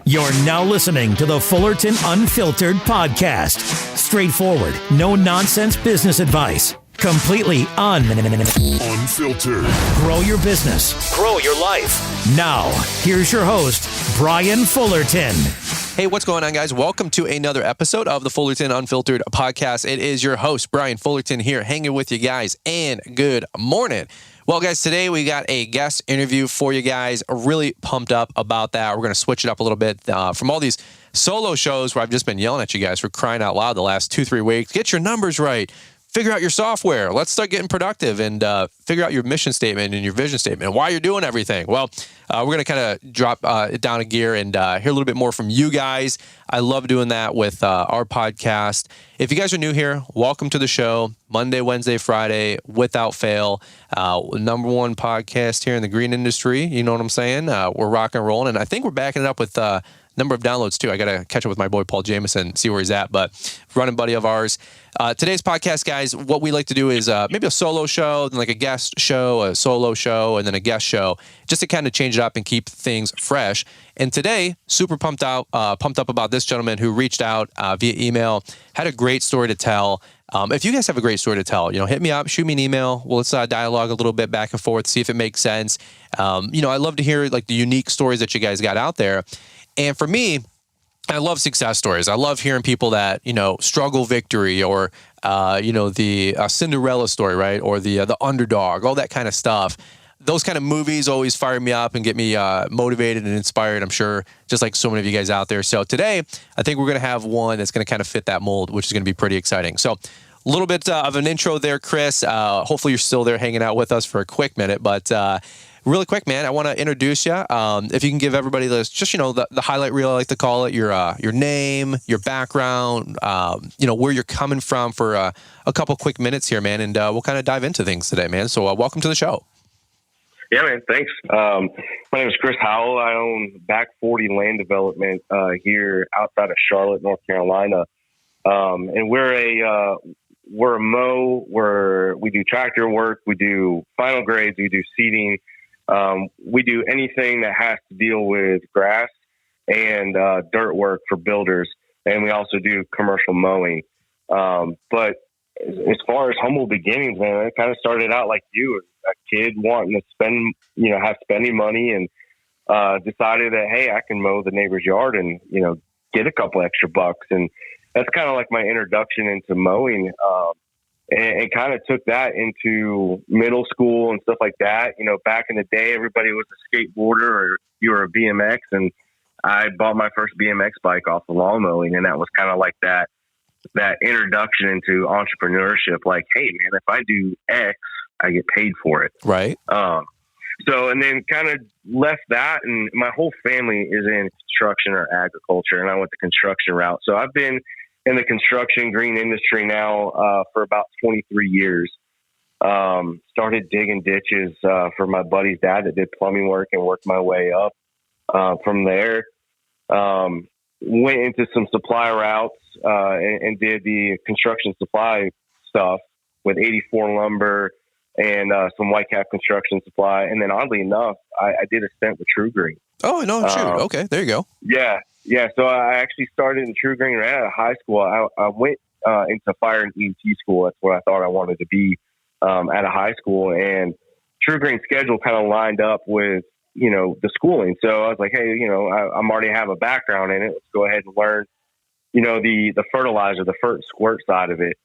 You're now listening to the Fullerton Unfiltered podcast. Straightforward, no nonsense business advice. Completely unfiltered. Grow your business. Grow your life. Now, here's your host, Brian Fullerton. Hey, what's going on, guys? Welcome to another episode of the Fullerton Unfiltered podcast. It is your host, Brian Fullerton, here hanging with you guys, and good morning. Well, guys, today we got a guest interview for you guys. Really pumped up about that. We're going to switch it up a little bit from all these solo shows where I've just been yelling at you guys for crying out loud the last 2-3 weeks. Get your numbers right. Figure out your software. Let's start getting productive and figure out your mission statement and your vision statement and why you're doing everything. Well, we're going to kind of drop it down a gear and hear a little bit more from you guys. I love doing that with our podcast. If you guys are new here, welcome to the show. Monday, Wednesday, Friday, without fail. Number one podcast here in the green industry. You know what I'm saying? We're rocking and rolling. And I think we're backing it up with number of downloads too. I got to catch up with my boy Paul Jameson, see where he's at, but running buddy of ours. Today's podcast, guys, what we like to do is maybe a solo show, then like a guest show, a solo show, and then a guest show, just to kind of change it up and keep things fresh. And today, super pumped up about this gentleman who reached out via email, had a great story to tell. If you guys have a great story to tell, hit me up, shoot me an email. Well, let's dialogue a little bit back and forth, see if it makes sense. I love to hear like the unique stories that you guys got out there. And for me, I love success stories. I love hearing people that, struggle victory or, the Cinderella story, right? Or the underdog, all that kind of stuff. Those kind of movies always fire me up and get me motivated and inspired, I'm sure, just like so many of you guys out there. So today, I think we're going to have one that's going to kind of fit that mold, which is going to be pretty exciting. So a little bit of an intro there, Chris. Hopefully you're still there hanging out with us for a quick minute, but really quick, man, I want to introduce you. If you can give everybody the highlight reel, I like to call it, your name, your background, where you're coming from for a couple quick minutes here, man, and we'll kind of dive into things today, man. So welcome to the show. Yeah, man, thanks. My name is Chris Howell. I own Back 40 Land Development here outside of Charlotte, North Carolina, and we're a mow. We do tractor work, we do final grades, we do seeding. We do anything that has to deal with grass and dirt work for builders, and we also do commercial mowing. But as far as humble beginnings, man, it kind of started out like you, a kid wanting to spend, have spending money, and decided that, hey, I can mow the neighbor's yard and get a couple extra bucks, and that's kind of like my introduction into mowing. And kind of took that into middle school and stuff like that. Back in the day, everybody was a skateboarder or you were a BMX, and I bought my first BMX bike off of lawn mowing, and that was kind of like that introduction into entrepreneurship. Like, hey, man, if I do X, I get paid for it. Right. And then kind of left that, and my whole family is in construction or agriculture, and I went the construction route. So I've been in the construction green industry now for about 23 years. Started digging ditches for my buddy's dad that did plumbing work and worked my way up from there. Went into some supply routes and did the construction supply stuff with 84 lumber and some white cap construction supply. And then oddly enough, I did a stint with True Green. Oh, no, shoot. Okay, there you go. Yeah. So I actually started in True Green right out of high school. I went into fire and EMT school. That's what I thought I wanted to be out of high school. And True Green schedule kind of lined up with, the schooling. So I was like, hey, I'm already have a background in it. Let's go ahead and learn, the fertilizer, the squirt side of it.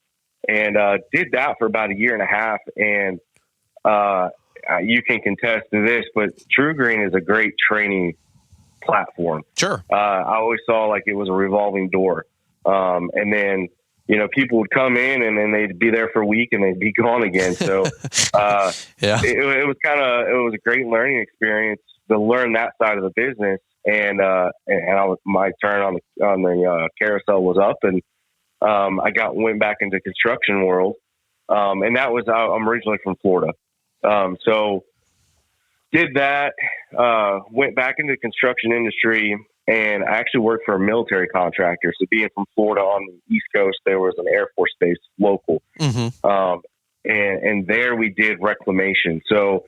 And did that for about a year and a half. And you can contest to this, but True Green is a great training platform. Sure. I always saw like it was a revolving door. And then, people would come in and then they'd be there for a week and they'd be gone again. So, yeah, it was a great learning experience to learn that side of the business. And my turn on the carousel was up, and I went back into construction world. And that was, I'm originally from Florida. So did that, went back into the construction industry, and I actually worked for a military contractor. So being from Florida on the East Coast, there was an Air Force base local. Mm-hmm. And there we did reclamation. So,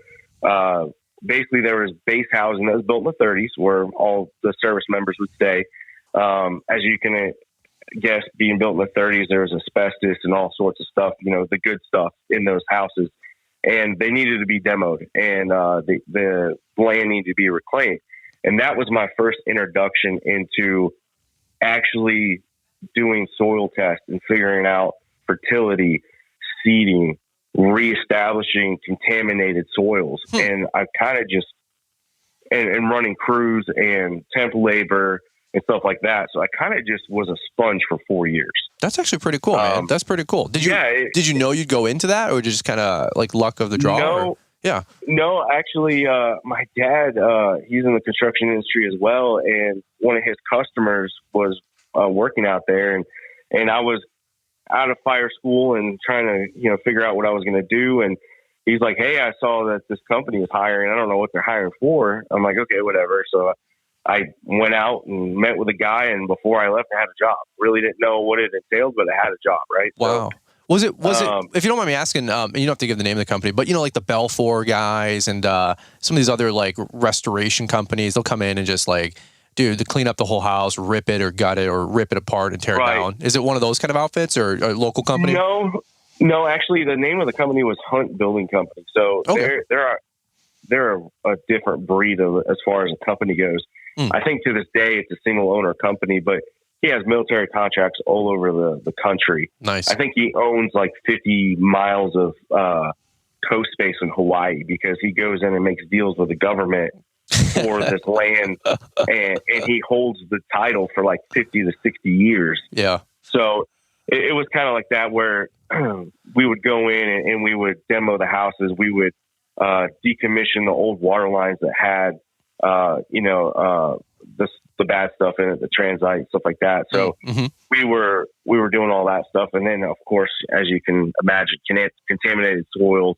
basically there was base housing that was built in the 30s where all the service members would stay. As you can guess, being built in the 30s, there was asbestos and all sorts of stuff, the good stuff in those houses. And they needed to be demoed, and the land needed to be reclaimed. And that was my first introduction into actually doing soil tests and figuring out fertility, seeding, reestablishing contaminated soils. And I kind of just, and running crews and temp labor and stuff like that. So I kind of just was a sponge for 4 years. That's actually pretty cool, man. That's pretty cool. Did you know you'd go into that, or just kind of like luck of the draw? No, yeah. No, actually, my dad, he's in the construction industry as well. And one of his customers was working out there, and I was out of fire school and trying to, figure out what I was going to do. And he's like, "Hey, I saw that this company is hiring. I don't know what they're hiring for." I'm like, "Okay, whatever." So I went out and met with a guy, and before I left, I had a job. Really didn't know what it entailed, but I had a job, right? Wow. So, was it, if you don't mind me asking, you don't have to give the name of the company, but like the Belfour guys and some of these other like restoration companies, they'll come in and just like, dude, to clean up the whole house, rip it or gut it or rip it apart and tear it down. Is it one of those kind of outfits or a local company? No, actually the name of the company was Hunt Building Company. So they're a different breed as far as a company goes. I think to this day it's a single owner company, but he has military contracts all over the country. Nice. I think he owns like 50 miles of coast space in Hawaii because he goes in and makes deals with the government for this land, and he holds the title for like 50 to 60 years. Yeah. So it was kind of like that where we would go in and we would demo the houses. We would decommission the old water lines that had, the bad stuff in it, the transite, stuff like that. So we were doing all that stuff. And then of course, as you can imagine, contaminated soils,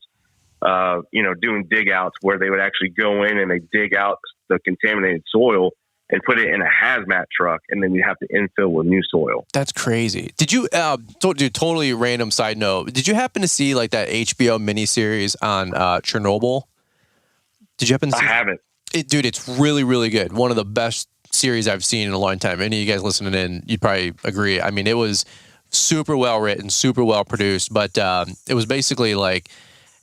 doing dig outs where they would actually go in and they dig out the contaminated soil and put it in a hazmat truck. And then you have to infill with new soil. That's crazy. Did you, totally random side note, did you happen to see like that HBO miniseries on Chernobyl? Did you happen to see? I haven't. Dude, it's really, really good. One of the best series I've seen in a long time. Any of you guys listening in, you'd probably agree. I mean, it was super well written, super well produced, but it was basically like,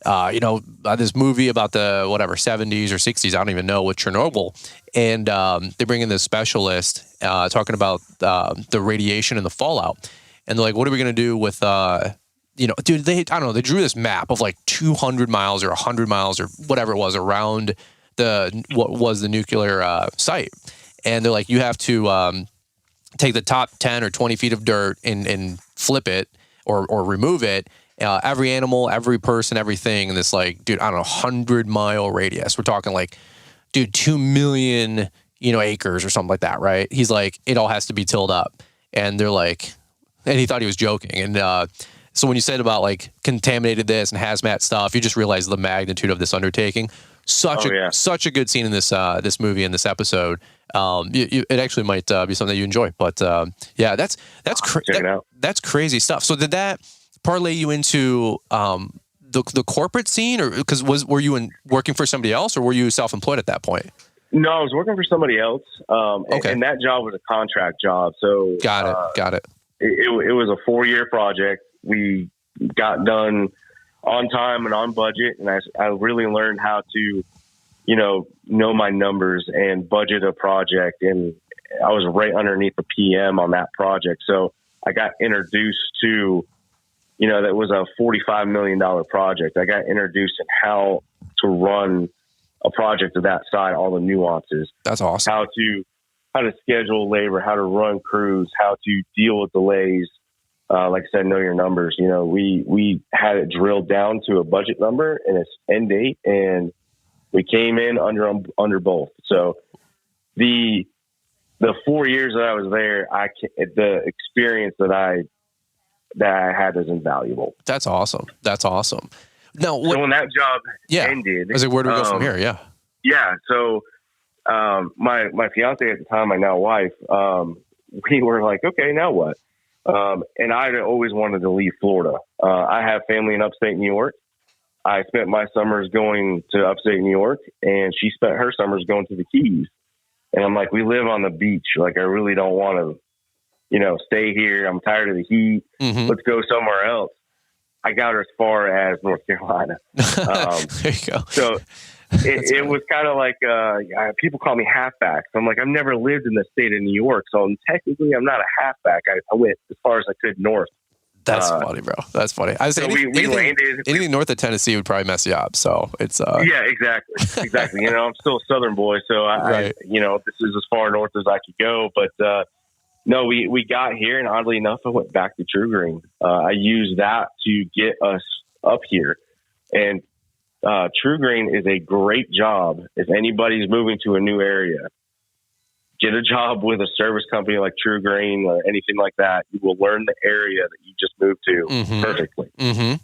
this movie about the 70s or 60s, I don't even know, with Chernobyl. And they bring in this specialist talking about the radiation and the fallout. And they're like, what are we going to do with, dude, they drew this map of like 200 miles or 100 miles or whatever it was around what was the nuclear site. And they're like, you have to take the top 10 or 20 feet of dirt and flip it or remove it. Every animal, every person, everything in this, like, dude, I don't know, 100-mile radius. We're talking like, dude, 2 million, acres or something like that, right? He's like, it all has to be tilled up. And they're like, and he thought he was joking. And so when you said about like contaminated this and hazmat stuff, you just realize the magnitude of this undertaking. Such a good scene in this this movie and this episode. It actually might be something that you enjoy. But that's crazy stuff. So did that parlay you into the corporate scene, or because were you working for somebody else, or were you self-employed at that point? No, I was working for somebody else. And that job was a contract job. So got it. It was a 4-year project. We got done on time and on budget. And I really learned how to, know my numbers and budget a project. And I was right underneath the PM on that project. So I got introduced to, that was a $45 million project. I got introduced in how to run a project of that size, all the nuances. That's awesome. How to schedule labor, how to run crews, how to deal with delays. Like I said, know your numbers. We had it drilled down to a budget number and its end date, and we came in under both. So the 4 years that I was there, the experience that I had is invaluable. That's awesome. Now, so when that job ended, I was like, where do we go from here? Yeah. Yeah. So my fiance at the time, my now wife, we were like, okay, now what? And I always wanted to leave Florida. I have family in upstate New York. I spent my summers going to upstate New York, and she spent her summers going to the Keys. And I'm like, we live on the beach. Like, I really don't want to, stay here. I'm tired of the heat. Mm-hmm. Let's go somewhere else. I got her as far as North Carolina. There you go. So it was kind of like, people call me halfback. So I'm like, I've never lived in the state of New York. So technically I'm not a halfback. I went as far as I could north. That's funny, bro. That's funny. I was so saying anything north of Tennessee would probably mess you up. So it's yeah, exactly. I'm still a Southern boy, so right. This is as far north as I could go. But no, we got here, and oddly enough, I went back to True Green. I used that to get us up here, and True Green is a great job if anybody's moving to a new area. Get a job with a service company like True Green or anything like that. You will learn the area that you just moved to perfectly. Mm-hmm.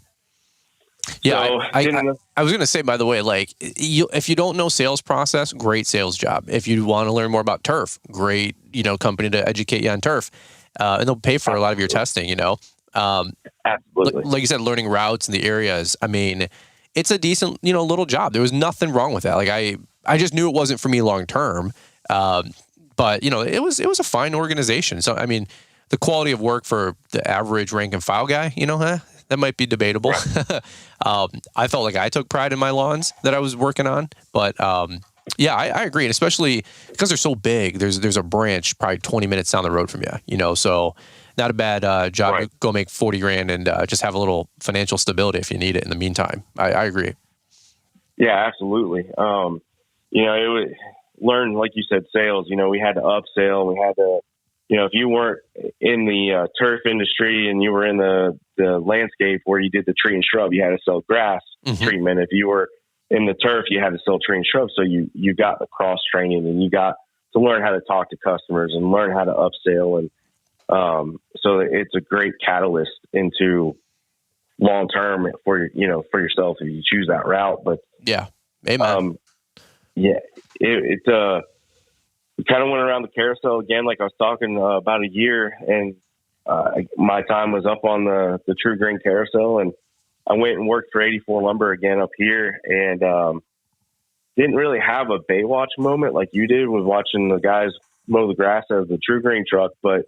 Yeah, so, I was going to say, by the way, like if you don't know sales process, great sales job. If you want to learn more about turf, great, company to educate you on turf, and they'll pay for a lot of your testing. Absolutely. Like you said, learning routes in the areas. I mean, it's a decent, little job. There was nothing wrong with that. Like I just knew it wasn't for me long term. But it was a fine organization. So I mean, the quality of work for the average rank and file guy, that might be debatable. Right. I felt like I took pride in my lawns that I was working on, but yeah, I agree, and especially because they're so big. There's a branch probably 20 minutes down the road from you. So not a bad job right. to go make $40,000 and just have a little financial stability if you need it in the meantime. I agree. Yeah, absolutely. It would learn, like you said, sales. We had to upsell. We had to, if you weren't in the turf industry and you were in the landscape where you did the tree and shrub, you had to sell grass treatment. If you were in the turf, you had to sell tree and shrub. So you got the cross training, and you got to learn how to talk to customers and learn how to upsell. And so it's a great catalyst into long term for yourself if you choose that route. But yeah, amen. Yeah, it we kind of went around the carousel again, like I was talking about a year, and my time was up on the True Green carousel, and I went and worked for 84 Lumber again up here, and didn't really have a Baywatch moment like you did with watching the guys mow the grass out of the True Green truck, but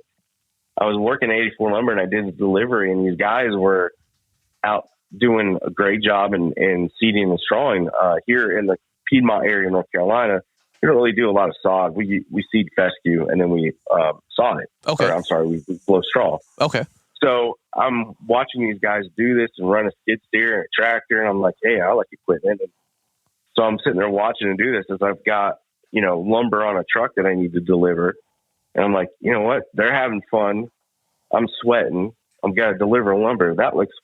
I was working 84 Lumber, and I did the delivery, and these guys were out doing a great job in seeding and strawing here in the Piedmont area of North Carolina. We don't really do a lot of sod. We seed fescue, and then we sod it. Okay. Or, I'm sorry, we blow straw. Okay. So I'm watching these guys do this and run a skid steer and a tractor, and I'm like, hey, I like equipment. And so I'm sitting there watching and do this as I've got, lumber on a truck that I need to deliver. And I'm like, you know what? They're having fun. I'm sweating. I'm going to deliver lumber. That looks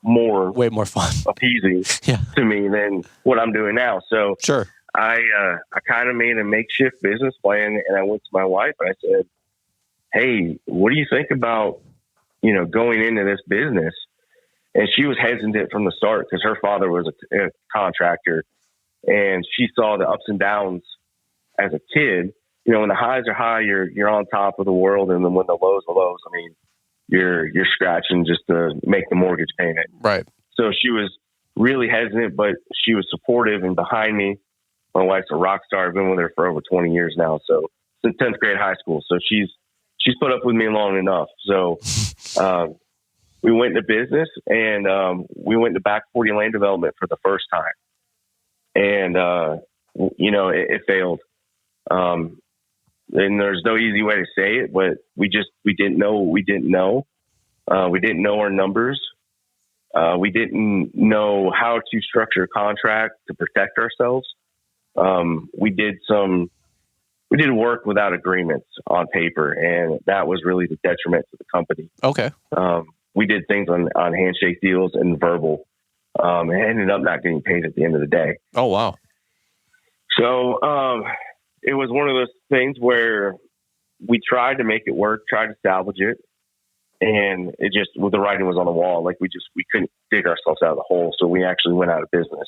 way more fun, appeasing to me than what I'm doing now. So sure. I kind of made a makeshift business plan, and I went to my wife and I said, hey, what do you think about, going into this business? And she was hesitant from the start because her father was a contractor, and she saw the ups and downs as a kid. When the highs are high, you're on top of the world. And then when the lows are lows, I mean, you're scratching just to make the mortgage payment. Right. So she was really hesitant, but she was supportive and behind me. My wife's a rock star. I've been with her for over 20 years now. So since 10th grade high school. So she's put up with me long enough. So, we went into business, and, we went to back 40 land development for the first time. And, it failed. And there's no easy way to say it, but we didn't know what we didn't know. We didn't know our numbers. We didn't know how to structure a contract to protect ourselves. We did work without agreements on paper, and that was really the detriment to the company. Okay. We did things on handshake deals and verbal, and ended up not getting paid at the end of the day. Oh, wow. So, it was one of those things where we tried to make it work, tried to salvage it. And it just, the writing was on the wall. Like we couldn't dig ourselves out of the hole. So we actually went out of business.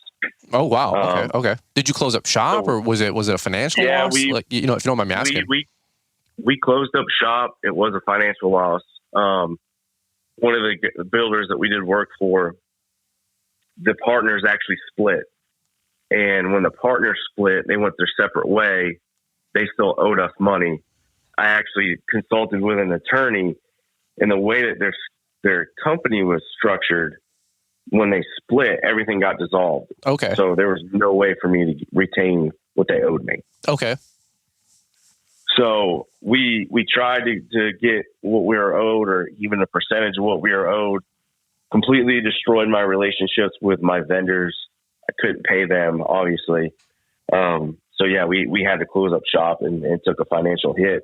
Oh, wow. Okay. Did you close up shop, or was it a financial loss? If you don't mind me asking. We closed up shop. It was a financial loss. One of the builders that we did work for, the partners actually split. And when the partners split, they went their separate way. They still owed us money. I actually consulted with an attorney, and the way that their company was structured, when they split, everything got dissolved. Okay. So there was no way for me to retain what they owed me. Okay. So we tried to get what we were owed, or even a percentage of what we were owed. Completely destroyed my relationships with my vendors. I couldn't pay them, obviously. So yeah, we had to close up shop and took a financial hit.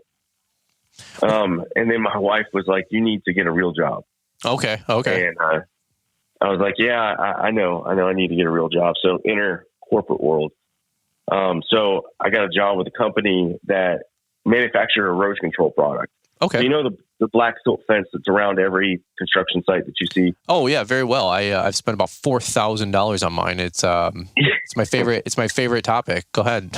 And then my wife was like, "You need to get a real job." Okay. And I was like, "Yeah, I know. I need to get a real job." So enter corporate world. So I got a job with a company that manufactured erosion control product. Okay. So you know the black silt fence that's around every construction site that you see? Oh yeah, very well. I've spent about $4,000 on mine. It's my favorite. It's my favorite topic. Go ahead.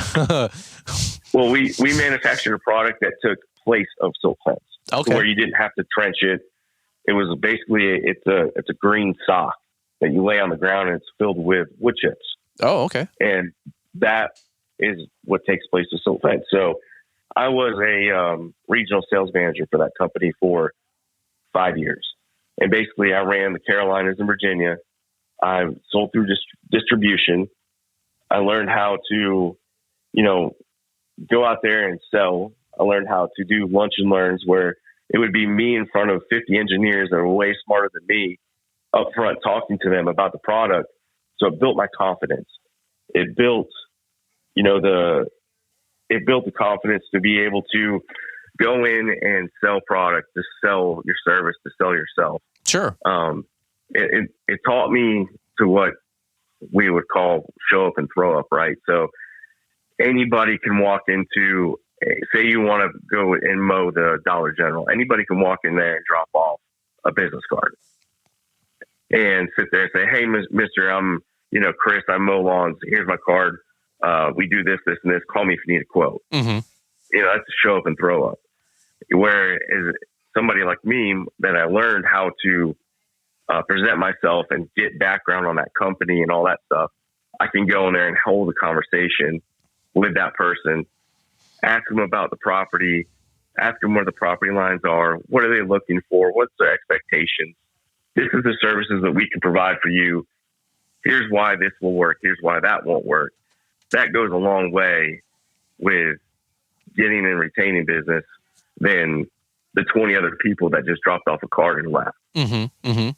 Well, we manufactured a product that took place of silt fence. Okay. Where you didn't have to trench it. It was basically it's a green sock that you lay on the ground, and it's filled with wood chips. Oh, okay. And that is what takes place of silt fence. So I was a regional sales manager for that company for 5 years. And basically I ran the Carolinas and Virginia. I sold through distribution. I learned how to, go out there and sell. I learned how to do lunch and learns where it would be me in front of 50 engineers that were way smarter than me up front talking to them about the product. So it built my confidence. It built, it built the confidence to be able to go in and sell product, to sell your service, to sell yourself. Sure. It taught me to what we would call show up and throw up, right? So anybody can walk into, say you want to go and mow the Dollar General. Anybody can walk in there and drop off a business card and sit there and say, "Hey, Mr. I'm, Chris, I mow lawns. Here's my card. We do this, this, and this. Call me if you need a quote." Mm-hmm. That's a show up and throw up. Whereas somebody like me that I learned how to present myself and get background on that company and all that stuff, I can go in there and hold a conversation with that person, ask them about the property, ask them where the property lines are, what are they looking for, what's their expectations. This is the services that we can provide for you. Here's why this will work. Here's why that won't work. That goes a long way with getting and retaining business than the 20 other people that just dropped off a card and left. Mm-hmm. Mm-hmm.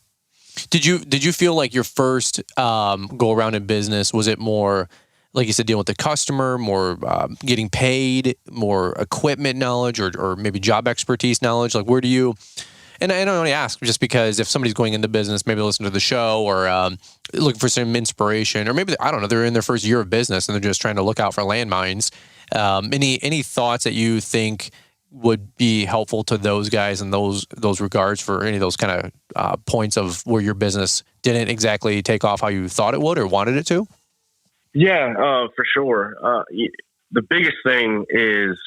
Did you feel like your first go around in business, was it more, like you said, dealing with the customer, more getting paid, more equipment knowledge, or maybe job expertise knowledge? Like, where do you, and I don't only ask just because if somebody's going into business, maybe listen to the show or looking for some inspiration, or maybe, I don't know, they're in their first year of business and they're just trying to look out for landmines. Any thoughts that you think would be helpful to those guys in those regards for any of those kind of points of where your business didn't exactly take off how you thought it would or wanted it to? Yeah, for sure. The biggest thing is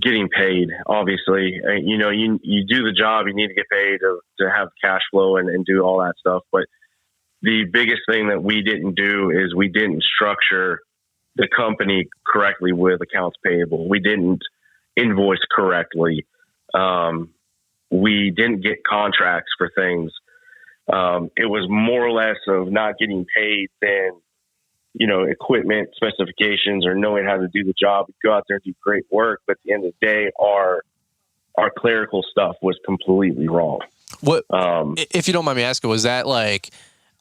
getting paid, obviously. You do the job, you need to get paid to have cash flow and do all that stuff. But the biggest thing that we didn't do is we didn't structure the company correctly with accounts payable. We didn't invoice correctly. We didn't get contracts for things. It was more or less of not getting paid than, equipment specifications or knowing how to do the job. We go out there and do great work, but at the end of the day, our clerical stuff was completely wrong. What, if you don't mind me asking, was that like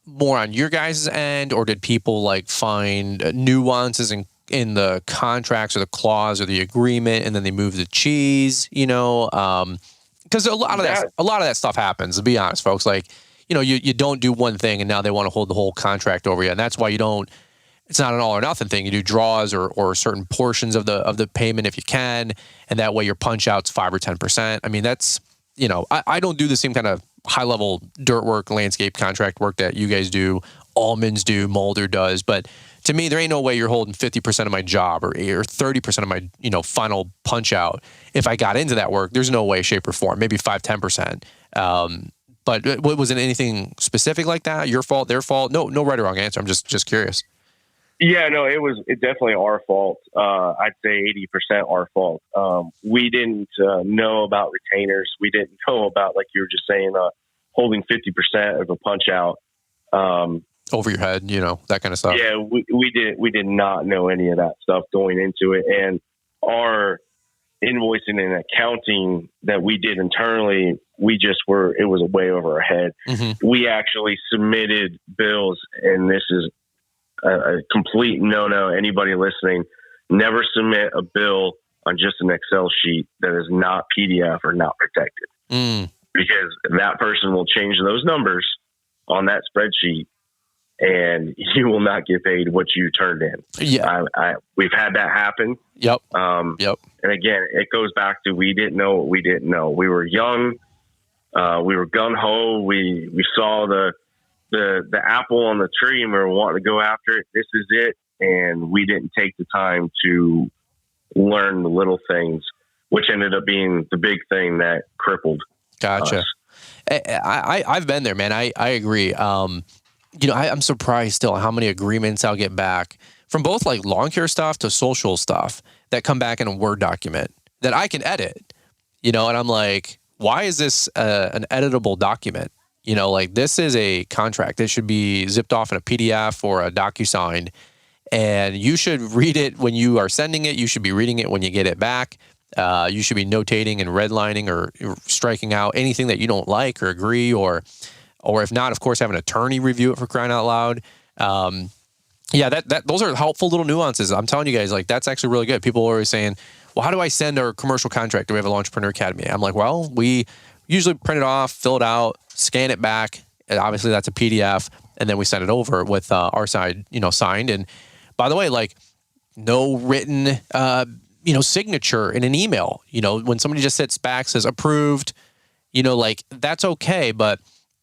more on your guys' end, or did people like find nuances in the contracts or the clause or the agreement, and then they move the cheese, because a lot of that stuff happens, to be honest, folks. Like, you don't do one thing and now they want to hold the whole contract over you. And that's why it's not an all or nothing thing. You do draws or certain portions of the payment if you can. And that way your punch out's 5 or 10%. I mean, that's, I don't do the same kind of high level dirt work, landscape contract work that you guys do, Allmans do, Mulder does. But to me, there ain't no way you're holding 50% of my job or 30% of my, final punch out. If I got into that work, there's no way, shape, or form, maybe 5, 10%. But was it anything specific like that? Your fault, their fault? No right or wrong answer. I'm just curious. Yeah, no, it's definitely our fault. I'd say 80% our fault. We didn't know about retainers. We didn't know about, like you were just saying, holding 50% of a punch out. Over your head, that kind of stuff. Yeah, we did not know any of that stuff going into it. And our invoicing and accounting that we did internally, it was way over our head. Mm-hmm. We actually submitted bills, and this is a complete no-no. Anybody listening, never submit a bill on just an Excel sheet that is not PDF or not protected. Because that person will change those numbers on that spreadsheet and you will not get paid what you turned in. Yeah. We've had that happen. Yep. And again, it goes back to, we didn't know what we didn't know. We were young. We were gung ho. We saw the apple on the tree and we were wanting to go after it. This is it. And we didn't take the time to learn the little things, which ended up being the big thing that crippled Gotcha. us. I've been there, man. I agree. I'm surprised still how many agreements I'll get back from both like lawn care stuff to social stuff that come back in a Word document that I can edit, and I'm like, why is this an editable document? This is a contract. It should be zipped off in a PDF or a DocuSign, and you should read it when you are sending it. You should be reading it when you get it back. You should be notating and redlining or striking out anything that you don't like or agree, or if not, of course, have an attorney review it, for crying out loud. Those are helpful little nuances. I'm telling you guys, like, that's actually really good. People are always saying, well, how do I send our commercial contract? Do we have a Entrepreneur Academy? I'm like, well, we usually print it off, fill it out, scan it back. And obviously that's a PDF. And then we send it over with our side, signed. And by the way, like, no written, signature in an email. When somebody just sits back, says approved, that's okay. But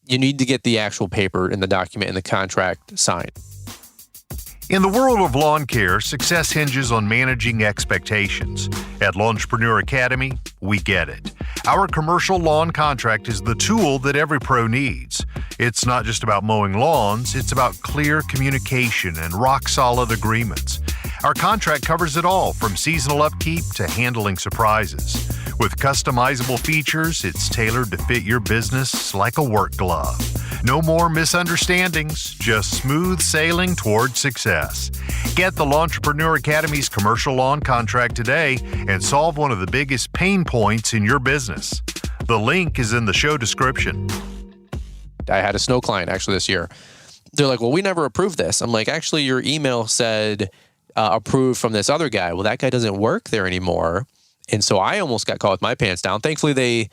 you need to get the actual paper in the document and the contract signed. In the world of lawn care, success hinges on managing expectations. At Lawnpreneur Academy, we get it. Our commercial lawn contract is the tool that every pro needs. It's not just about mowing lawns, it's about clear communication and rock-solid agreements. Our contract covers it all, from seasonal upkeep to handling surprises. With customizable features, it's tailored to fit your business like a work glove. No more misunderstandings, just smooth sailing toward success. Get the Lawnpreneur Academy's commercial lawn contract today and solve one of the biggest pain points in your business. The link is in the show description. I had a snow client actually this year. They're like, well, we never approved this. I'm like, actually, your email said approved from this other guy. Well, that guy doesn't work there anymore. And so I almost got caught with my pants down. Thankfully, they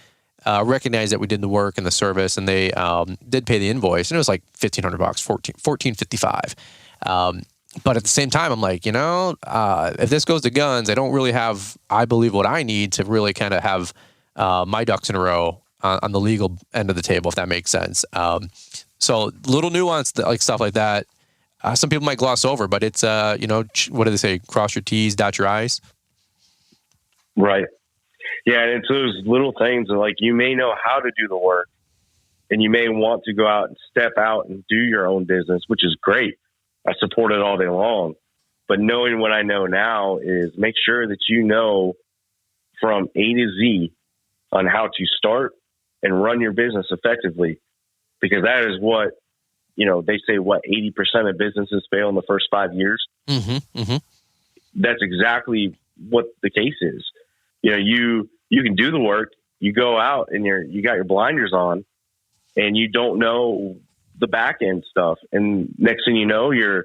recognized that we did the work and the service, and they did pay the invoice. And it was like $1,500, $1,455. But at the same time, I'm like, if this goes to guns, I don't really have, I believe, what I need to really kind of have my ducks in a row on the legal end of the table, if that makes sense. So little nuance, like stuff like that, some people might gloss over, but it's, what do they say? Cross your T's, dot your I's. Right. Yeah. And it's those little things that, like, you may know how to do the work and you may want to go out and step out and do your own business, which is great. I support it all day long. But knowing what I know now is make sure that you know from A to Z on how to start and run your business effectively, because that is what, they say, 80% of businesses fail in the first 5 years. Mm-hmm, mm-hmm. That's exactly what the case is. You can do the work, you go out and you got your blinders on and you don't know the back end stuff. And next thing you know, you're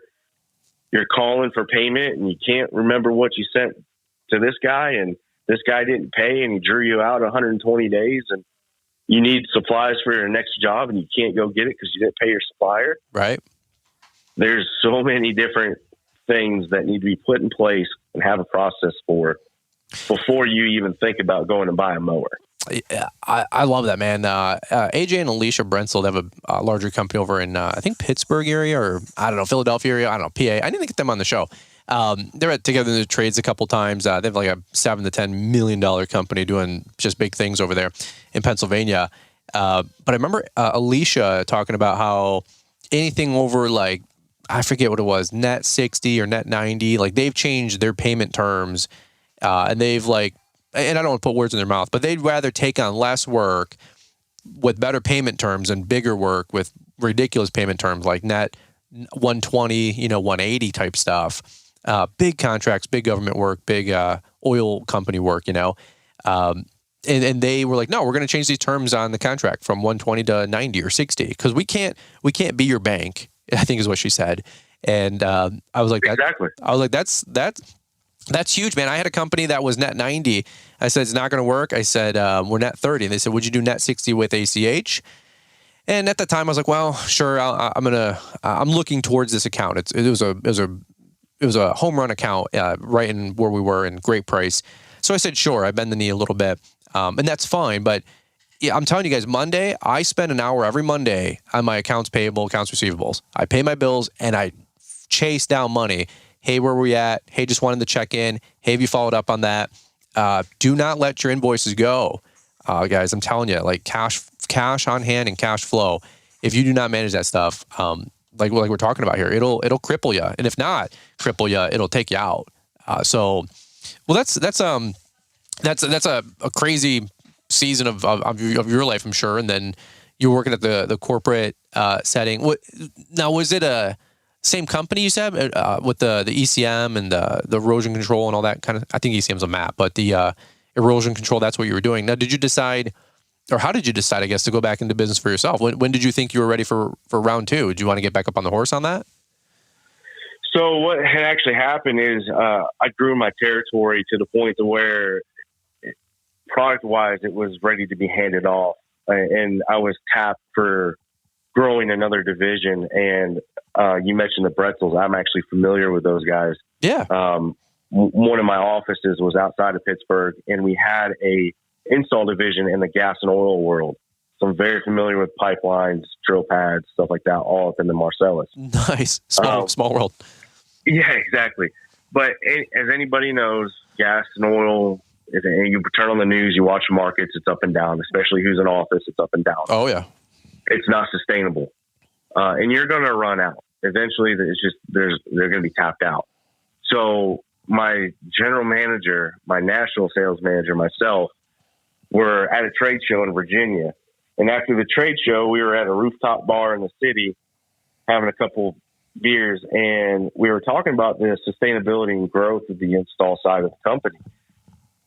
calling for payment and you can't remember what you sent to this guy, and this guy didn't pay and he drew you out 120 days, and you need supplies for your next job and you can't go get it because you didn't pay your supplier. Right. There's so many different things that need to be put in place and have a process for before you even think about going and buy a mower. Yeah, I love that, man. AJ and Alicia Brentzel, they have a larger company over in, I think, Pittsburgh area, or I don't know, Philadelphia area. I don't know, PA. I didn't get them on the show. They're together in the trades a couple times. They have like a $7 to $10 million company doing just big things over there in Pennsylvania. But I remember Alicia talking about how anything over like, I forget what it was, net 60 or net 90, like they've changed their payment terms, and they've like, and I don't want to put words in their mouth, but they'd rather take on less work with better payment terms and bigger work with ridiculous payment terms like net 120, 180 type stuff. Big contracts, big government work, big oil company work, and they were like, no, we're going to change these terms on the contract from 120 to 90 or 60 because we can't be your bank, I think is what she said. And I was like, exactly. I was like, that's huge, man. I had a company that was net 90. I said, it's not going to work. I said, we're net 30. And they said, would you do net 60 with ACH? And at the time I was like, well, sure. I'm looking towards this account. It was a home run account, right in where we were in great price. So I said, sure. I bend the knee a little bit. And that's fine. But yeah, I'm telling you guys, Monday, I spend an hour every Monday on my accounts payable, accounts receivables. I pay my bills and I chase down money. Hey, where were we at? Hey, just wanted to check in. Hey, have you followed up on that? Do not let your invoices go. Guys, I'm telling you, like cash on hand and cash flow. If you do not manage that stuff, like we're talking about here, it'll cripple you. And if not cripple you, it'll take you out. Well, that's a crazy season of your life, I'm sure. And then you're working at the corporate setting. Now, was it a same company you said with the ECM and the erosion control and all that kind of? I think ECM's a map, but the erosion control, that's what you were doing. Now, did you decide, or how did you decide, I guess, to go back into business for yourself? When did you think you were ready for round two? Did you want to get back up on the horse on that? So what had actually happened is I grew my territory to the point to where product-wise it was ready to be handed off. And I was tapped for growing another division. And you mentioned the Bretzels. I'm actually familiar with those guys. Yeah. One of my offices was outside of Pittsburgh, and we had a install division in the gas and oil world. So I'm very familiar with pipelines, drill pads, stuff like that, all up in the Marcellus. Nice. Small world. Yeah, exactly. But as anybody knows, gas and oil, if you turn on the news, you watch markets, it's up and down, especially who's in office, it's up and down. Oh, yeah. It's not sustainable. And you're going to run out. Eventually, they're going to be tapped out. So my general manager, my national sales manager, myself, were at a trade show in Virginia. And after the trade show, we were at a rooftop bar in the city having a couple beers, and we were talking about the sustainability and growth of the install side of the company.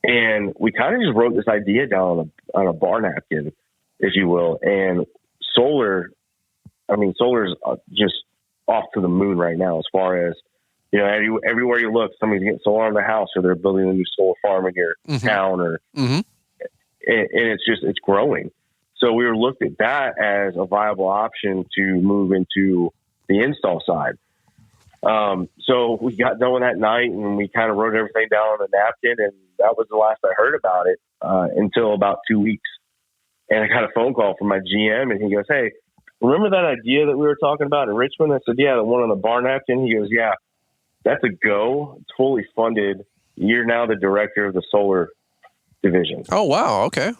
And we kind of just wrote this idea down on a bar napkin, if you will. And solar's just off to the moon right now as far as, everywhere you look, somebody's getting solar on their house, or they're building a new solar farm in your town, or and it's growing. So we were looked at that as a viable option to move into the install side. So we got done with that night, and we kind of wrote everything down on a napkin, and that was the last I heard about it until about 2 weeks. And I got a phone call from my GM, and he goes, "Hey, remember that idea that we were talking about in Richmond?" I said, "Yeah, the one on the bar napkin." He goes, "Yeah, that's a go. It's fully funded. You're now the director of the solar division." Oh, wow. Okay.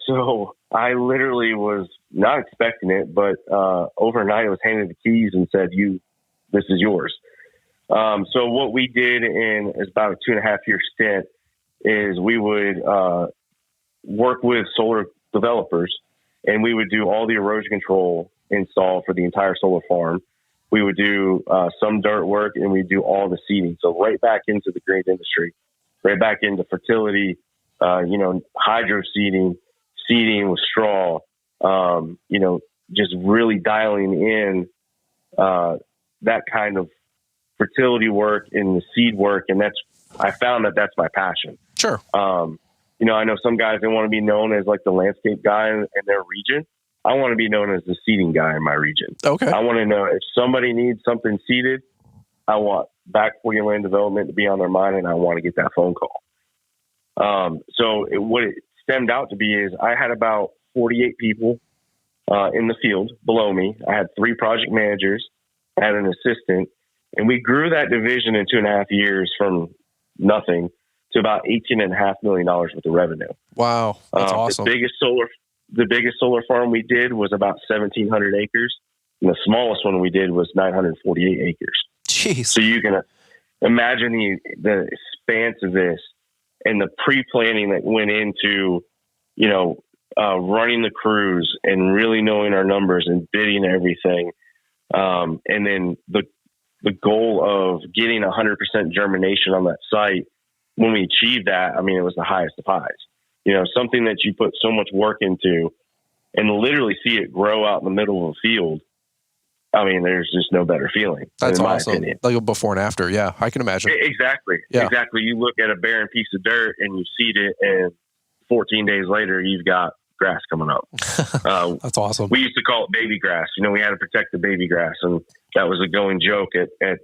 So I literally was not expecting it, but overnight I was handed the keys and said, this is yours. So what we did in about a 2.5-year stint is we would work with solar developers, and we would do all the erosion control install for the entire solar farm. We would do some dirt work, and we do all the seeding. So right back into the green industry, right back into fertility, hydro seeding with straw, just really dialing in that kind of fertility work and the seed work. And I found that's my passion. Sure. I know some guys, they want to be known as like the landscape guy in their region. I want to be known as the seeding guy in my region. Okay. I want to know if somebody needs something seeded, I want Back 40 Land Development to be on their mind, and I want to get that phone call. What it stemmed out to be is I had about 48 people in the field below me. I had 3 project managers, I had an assistant, and we grew that division in 2.5 years from nothing to about $18.5 million worth of revenue. Wow. That's awesome. The the biggest solar farm we did was about 1,700 acres. And the smallest one we did was 948 acres. Jeez. So you can imagine the expanse of this and the pre-planning that went into, running the crews and really knowing our numbers and bidding everything. And then the goal of getting 100% germination on that site. When we achieved that, I mean, it was the highest of highs. Something that you put so much work into and literally see it grow out in the middle of a field. I mean, there's just no better feeling. That's in my awesome. opinion. Like a before and after. Yeah, I can imagine. Exactly. Yeah. Exactly. You look at a barren piece of dirt and you seed it, and 14 days later, you've got grass coming up. That's awesome. We used to call it baby grass. We had to protect the baby grass, and that was a going joke at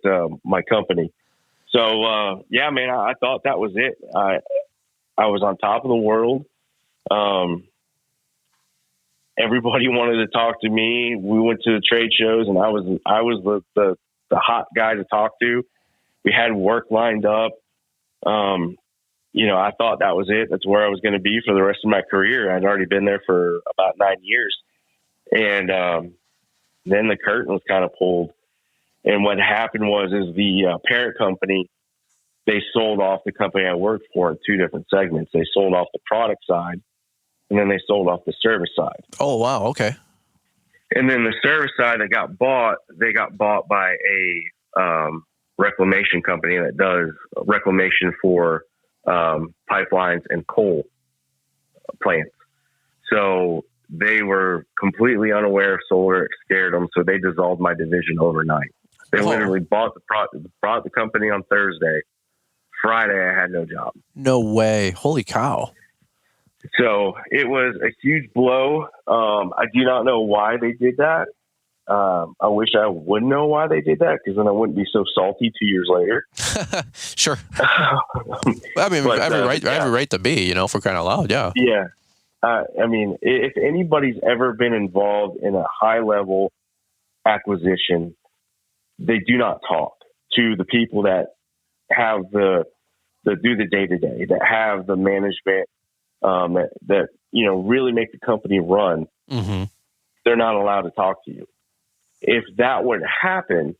my company. So, yeah, man, I thought that was it. I was on top of the world. Everybody wanted to talk to me. We went to the trade shows, and I was the hot guy to talk to. We had work lined up. I thought that was it. That's where I was going to be for the rest of my career. I'd already been there for about 9 years. And then the curtain was kind of pulled. And what happened was the parent company, they sold off the company I worked for in two different segments. They sold off the product side, and then they sold off the service side. Oh, wow. Okay. And then the service side that got bought, they got bought by a reclamation company that does reclamation for pipelines and coal plants. So they were completely unaware of solar. It scared them. So they dissolved my division overnight. They literally bought the company on Thursday. Friday, I had no job. No way. Holy cow. So it was a huge blow. I do not know why they did that. I wish I would know why they did that, because then I wouldn't be so salty 2 years later. Sure. I mean, I have a right to be, for crying out loud. Yeah. Yeah. I mean, if anybody's ever been involved in a high level acquisition, they do not talk to the people that have do the day to day, that have the management, that really make the company run. Mm-hmm. They're not allowed to talk to you. If that would happen,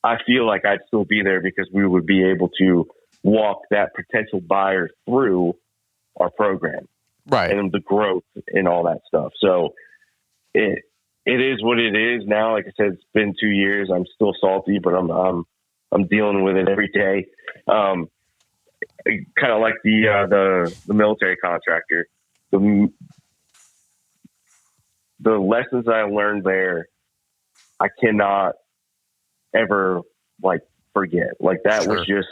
I feel like I'd still be there, because we would be able to walk that potential buyer through our program, right, and the growth and all that stuff. So it is what it is now. Like I said, it's been 2 years. I'm still salty, but I'm dealing with it every day. Kind of like the military contractor. The lessons I learned there, I cannot ever forget. That was just,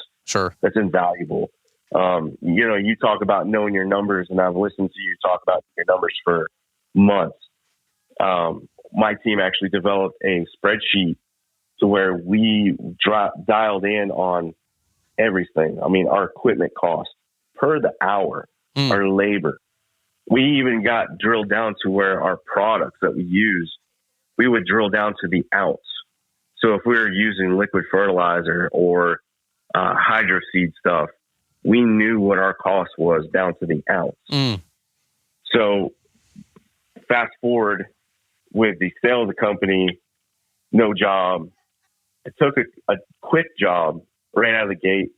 that's invaluable. You talk about knowing your numbers, and I've listened to you talk about your numbers for months. My team actually developed a spreadsheet to where we dialed in on everything. I mean, our equipment cost per the hour, our labor. We even got drilled down to where our products that we use, we would drill down to the ounce. So if we were using liquid fertilizer or hydro seed stuff, we knew what our cost was down to the ounce. So fast forward with the sale of the company, no job. I took a quick job right out of the gate.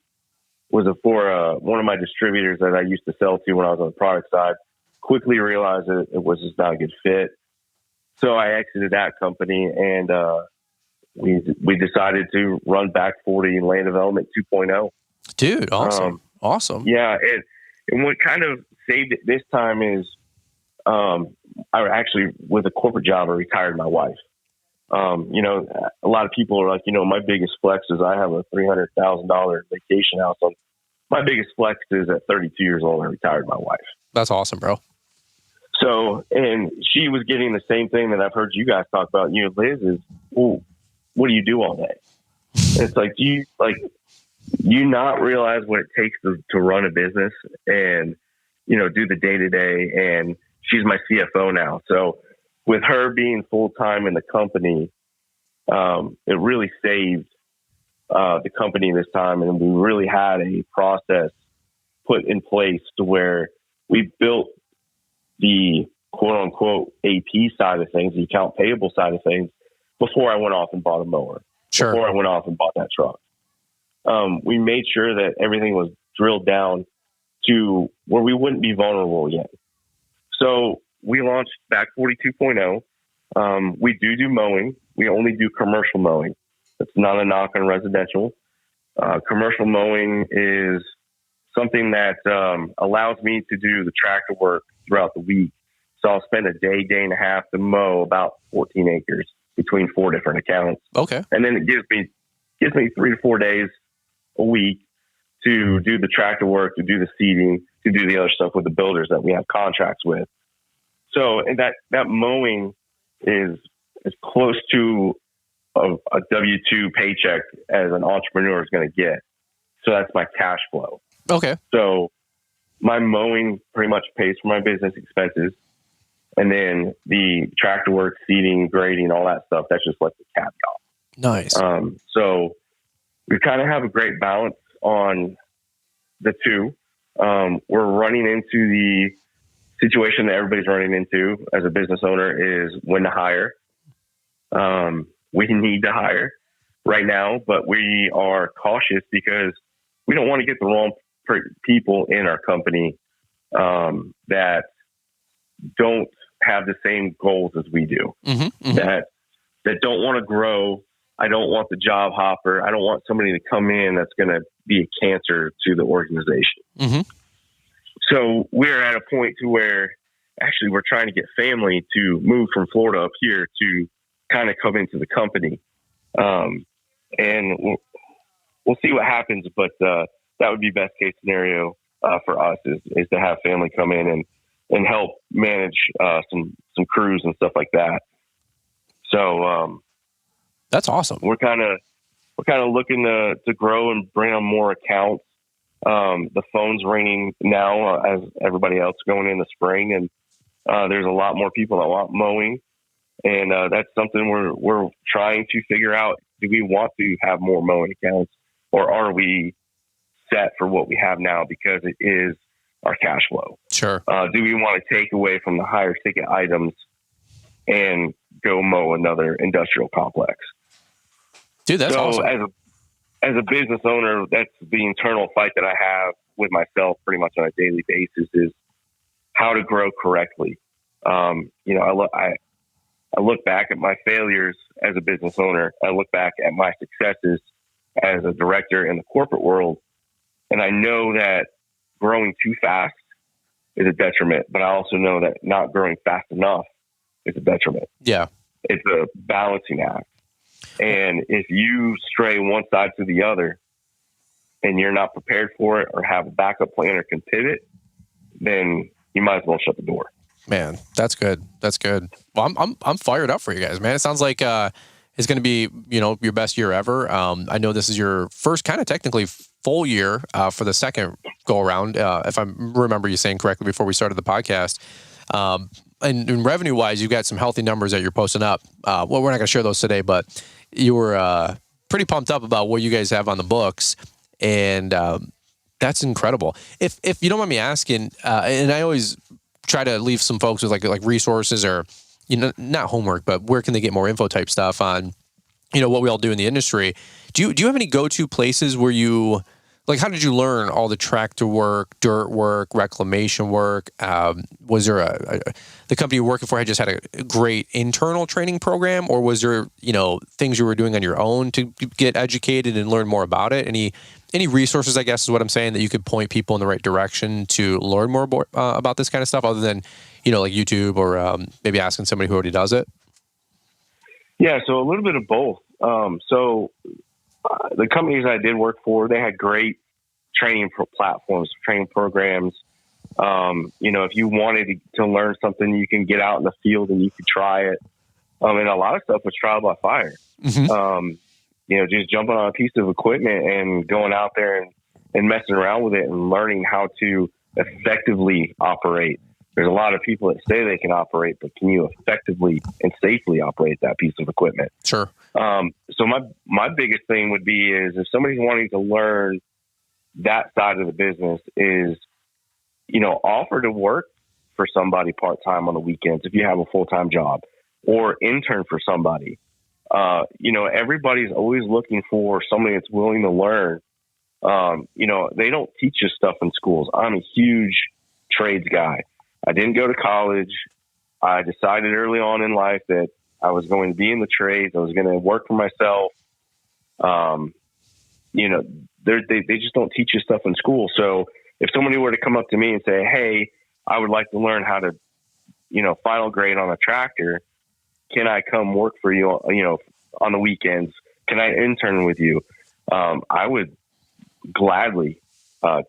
Was for one of my distributors that I used to sell to when I was on the product side. Quickly realized that it was just not a good fit. So I exited that company, and we decided to run Back 40 Land Development 2.0. Dude, awesome. Awesome. Yeah. And what kind of saved it this time is I actually, with a corporate job, I retired my wife. A lot of people are like, my biggest flex is I have a $300,000 vacation house. My biggest flex is at 32 years old, I retired my wife. That's awesome, bro. So, and she was getting the same thing that I've heard you guys talk about. Liz is, what do you do all day? And it's like, do you not realize what it takes to run a business and, do the day to day? And she's my CFO now. So with her being full time in the company, it really saved the company this time. And we really had a process put in place to where we built the quote unquote AP side of things, the account payable side of things, before I went off and bought a mower, Sure. before I went off and bought that truck. We made sure that everything was drilled down to where we wouldn't be vulnerable again. So we launched Back 40 2.0. We do mowing. We only do commercial mowing. It's not a knock on residential. Commercial mowing is something that allows me to do the tractor work throughout the week. So I'll spend a day and a half to mow about 14 acres between 4 different accounts. Okay. And then it gives me 3 to 4 days a week to do the tractor work, to do the seeding, to do the other stuff with the builders that we have contracts with. So and that mowing is as close to a W-2 paycheck as an entrepreneur is going to get. So that's my cash flow. Okay. So my mowing pretty much pays for my business expenses. And then the tractor work, seeding, grading, all that stuff, that's just like the caveat. Nice. So we kind of have a great balance on the two. We're running into the situation that everybody's running into as a business owner is when to hire. We need to hire right now, but we are cautious because we don't want to get the wrong people in our company that don't have the same goals as we do, that don't want to grow. I don't want the job hopper. I don't want somebody to come in that's going to be a cancer to the organization. So we're at a point to where actually we're trying to get family to move from Florida up here to kind of come into the company. And we'll see what happens, but that would be best case scenario for us is to have family come in and help manage some crews and stuff like that. So that's awesome. We're kind of looking to grow and bring on more accounts. The phone's ringing now as everybody else going in the spring, and there's a lot more people that want mowing, and that's something we're trying to figure out. Do we want to have more mowing accounts, or are we set for what we have now because it is our cash flow? Sure. Do we want to take away from the higher ticket items and go mow another industrial complex? Dude, that's awesome. As a business owner, that's the internal fight that I have with myself pretty much on a daily basis is how to grow correctly. I look back at my failures as a business owner. I look back at my successes as a director in the corporate world. And I know that growing too fast is a detriment, but I also know that not growing fast enough is a detriment. Yeah. It's a balancing act. And if you stray one side to the other and you're not prepared for it or have a backup plan or can pivot, then you might as well shut the door. Man, that's good. That's good. Well, I'm fired up for you guys, man. It sounds like it's going to be, your best year ever. I know this is your first kind of technically full year for the second go around, if I remember you saying correctly before we started the podcast. And revenue wise, you've got some healthy numbers that you're posting up. Well, we're not going to share those today, but you were pretty pumped up about what you guys have on the books, and that's incredible. If you don't mind me asking, and I always try to leave some folks with like resources or not homework, but where can they get more info type stuff on what we all do in the industry. Do you have any go-to places where you how did you learn all the tractor work, dirt work, reclamation work? Was there the company you're working for had a great internal training program, or was there, things you were doing on your own to get educated and learn more about it? Any resources, I guess is what I'm saying, that you could point people in the right direction to learn more about this kind of stuff other than, like YouTube or maybe asking somebody who already does it? Yeah. So a little bit of both. The companies I did work for, they had great training platforms, training programs. If you wanted to learn something, you can get out in the field and you could try it. And a lot of stuff was trial by fire. Just jumping on a piece of equipment and going out there and messing around with it and learning how to effectively operate. There's a lot of people that say they can operate, but can you effectively and safely operate that piece of equipment? Sure. So my biggest thing would be is if somebody's wanting to learn that side of the business is, offer to work for somebody part-time on the weekends if you have a full-time job, or intern for somebody. Everybody's always looking for somebody that's willing to learn. They don't teach you stuff in schools. I'm a huge trades guy. I didn't go to college. I decided early on in life that I was going to be in the trades. I was going to work for myself. They just don't teach you stuff in school. So if somebody were to come up to me and say, hey, I would like to learn how to, final grade on a tractor. Can I come work for you, on the weekends? Can I intern with you? I would gladly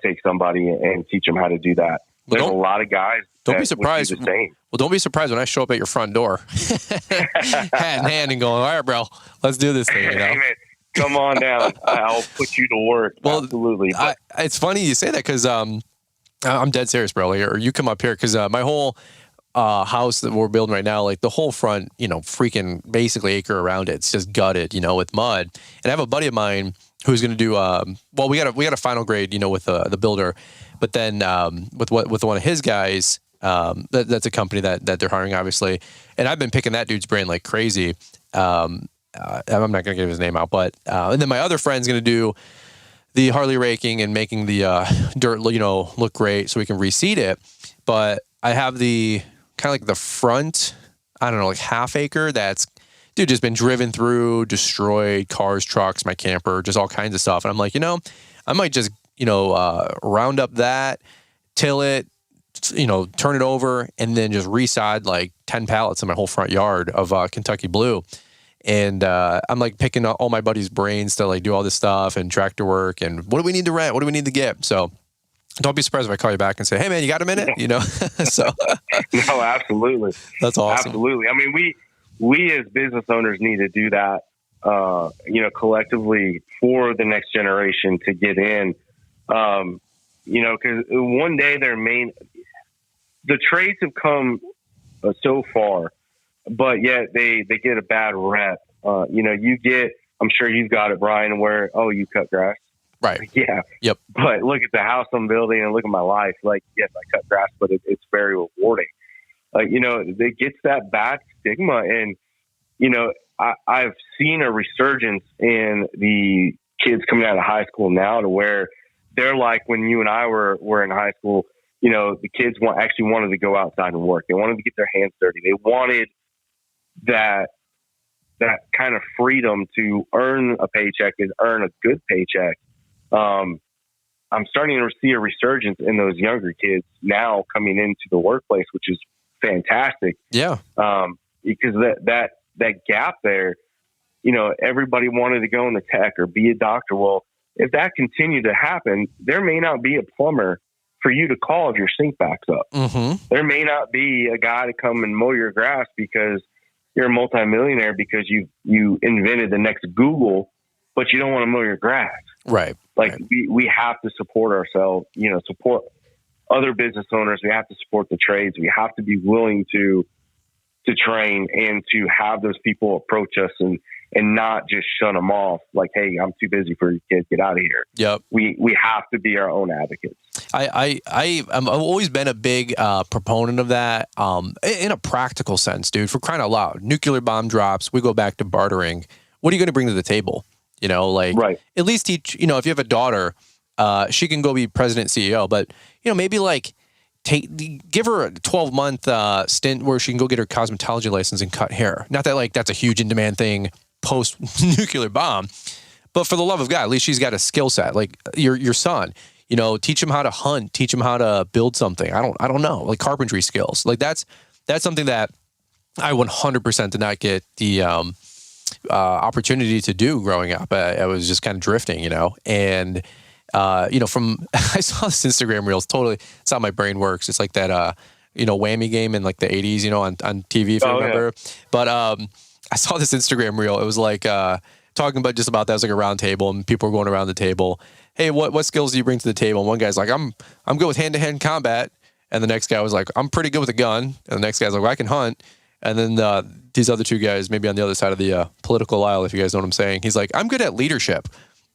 take somebody and teach them how to do that. There's a lot of guys. Don't be surprised. Well, don't be surprised when I show up at your front door, hat in hand, and going, "All right, bro, let's do this thing." Hey, man, come on down. I'll put you to work. Well, absolutely. It's funny you say that because I'm dead serious, bro. Or you come up here because my whole house that we're building right now, like the whole front, freaking basically acre around it, it's just gutted, with mud. And I have a buddy of mine who's going to do. We got a final grade, with the builder. But then with one of his guys, that's a company that they're hiring, obviously. And I've been picking that dude's brain like crazy. I'm not going to give his name out, but and then my other friend's going to do the Harley raking and making the dirt, look great so we can reseed it. But I have the kind of like the front, I don't know, like half acre that's, dude, just been driven through, destroyed, cars, trucks, my camper, just all kinds of stuff. And I'm like, I might just round up that, till it, turn it over, and then just reside like 10 pallets in my whole front yard of Kentucky Blue. And I'm like picking up all my buddies' brains to like do all this stuff and tractor work and what do we need to rent? What do we need to get? So don't be surprised if I call you back and say, hey man, you got a minute? So no, absolutely. That's awesome. Absolutely. I mean, we as business owners need to do that, collectively for the next generation to get in. Because one day the trades have come so far, but yet they get a bad rep. I'm sure you've got it, Brian, where, you cut grass. Right. Yeah. Yep. But look at the house I'm building and look at my life. Like, yes, I cut grass, but it's very rewarding. It gets that bad stigma. And, I've seen a resurgence in the kids coming out of high school now to where they're like when you and I were in high school, the kids actually wanted to go outside and work. They wanted to get their hands dirty. They wanted that kind of freedom to earn a paycheck and earn a good paycheck. I'm starting to see a resurgence in those younger kids now coming into the workplace, which is fantastic. Yeah. Because that gap there, everybody wanted to go in the tech or be a doctor. Well, if that continued to happen, there may not be a plumber for you to call if your sink backs up. Mm-hmm. There may not be a guy to come and mow your grass because you're a multimillionaire because you invented the next Google, but you don't want to mow your grass. Right. Like we have to support ourselves, support other business owners. We have to support the trades. We have to be willing to train and to have those people approach us and not just shun them off like, hey, I'm too busy for you kids, get out of here. Yep. We have to be our own advocates. I've always been a big proponent of that in a practical sense, dude, for crying out loud. Nuclear bomb drops, we go back to bartering. What are you going to bring to the table? Right. At least teach, if you have a daughter, she can go be president, CEO, but, maybe like give her a 12-month stint where she can go get her cosmetology license and cut hair. Not that that's a huge in-demand thing post nuclear bomb, but for the love of God, at least she's got a skill set. Like your son, teach him how to hunt, teach him how to build something. I don't know, like carpentry skills. Like that's something that I 100% did not get the opportunity to do growing up. I was just kind of drifting, and from I saw this Instagram reels. Totally, it's how my brain works. It's like that, whammy game in like the 80s, on TV if you remember. Yeah. But I saw this Instagram reel. It was like talking about just about that. It was like a round table, and people were going around the table. Hey, what skills do you bring to the table? And one guy's like, I'm good with hand-to-hand combat, and the next guy was like, I'm pretty good with a gun, and the next guy's like, well, I can hunt. And then these other two guys, maybe on the other side of the political aisle, if you guys know what I'm saying, he's like, I'm good at leadership.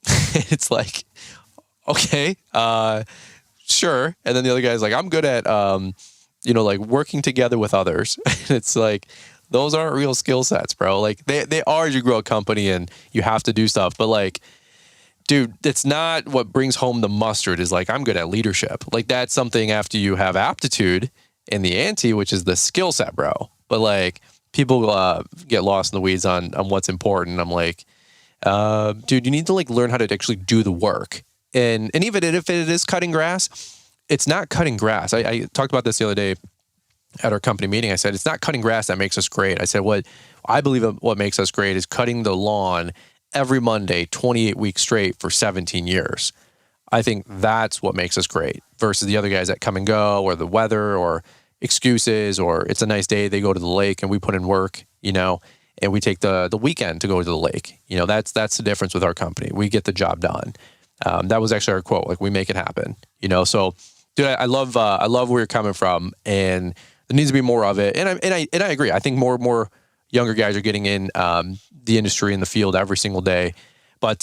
It's like, okay, sure. And then the other guy's like, I'm good at, like working together with others. It's like, those aren't real skill sets, bro. Like they are as you grow a company and you have to do stuff. But like, dude, it's not what brings home the mustard is like, I'm good at leadership. Like that's something after you have aptitude in the ante, which is the skill set, bro. But like people get lost in the weeds on what's important. I'm like, dude, you need to like learn how to actually do the work. And even if it is cutting grass, it's not cutting grass. I talked about this the other day at our company meeting. I said, it's not cutting grass that makes us great. I said, what I believe what makes us great is cutting the lawn every Monday, 28 weeks straight for 17 years. I think that's what makes us great versus the other guys that come and go, or the weather, or excuses, or it's a nice day, they go to the lake and we put in work, and we take the weekend to go to the lake. That's the difference with our company. We get the job done. That was actually our quote. Like, we make it happen, so dude, I love where you're coming from, and there needs to be more of it. And I agree. I think more younger guys are getting in the industry, in the field every single day. But